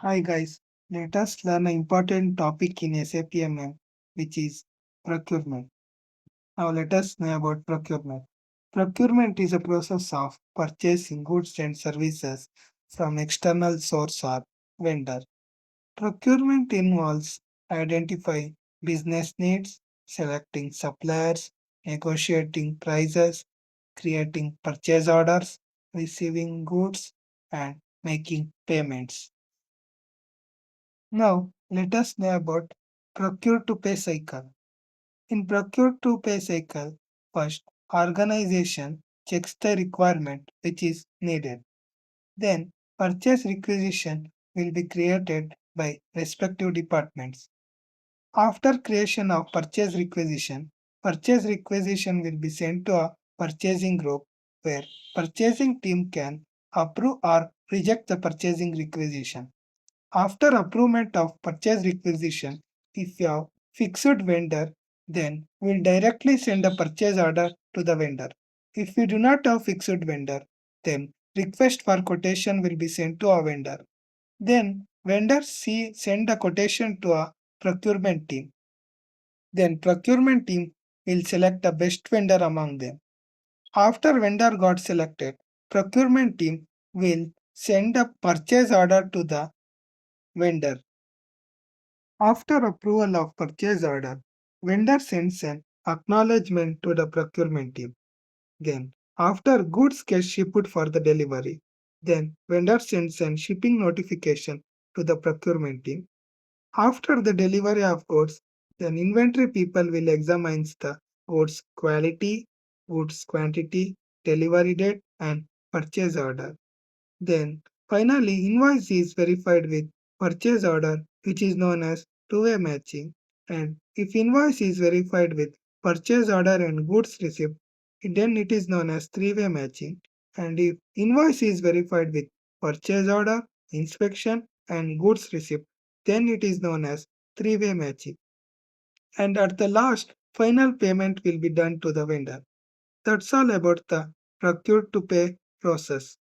Hi guys, let us learn an important topic in SAP MM, which is procurement. Now let us know about procurement. Procurement is a process of purchasing goods and services from external source or vendor. Procurement involves identifying business needs, selecting suppliers, negotiating prices, creating purchase orders, receiving goods, and making payments. Now, let us know about procure-to-pay cycle. In procure-to-pay cycle, first, organization checks the requirement which is needed. Then, purchase requisition will be created by respective departments. After creation of purchase requisition will be sent to a purchasing group where purchasing team can approve or reject the purchasing requisition. After approval of purchase requisition, if you have fixed vendor, then we'll directly send a purchase order to the vendor. If we do not have fixed vendor, then request for quotation will be sent to a vendor. Then vendor C send a quotation to a procurement team. Then procurement team will select the best vendor among them. After vendor got selected, procurement team will send a purchase order to the vendor. After approval of purchase order, vendor sends an acknowledgement to the procurement team. Then, after goods get shipped for the delivery, then vendor sends an shipping notification to the procurement team. After the delivery of goods, then inventory people will examine the goods quality, goods quantity, delivery date, and purchase order. Then, finally, invoice is verified with purchase order, which is known as two-way matching. And if invoice is verified with purchase order and goods receipt, then it is known as three-way matching. And if invoice is verified with purchase order, inspection, and goods receipt, then it is known as three-way matching. And at the last, final payment will be done to the vendor. That's all about the procure to pay process.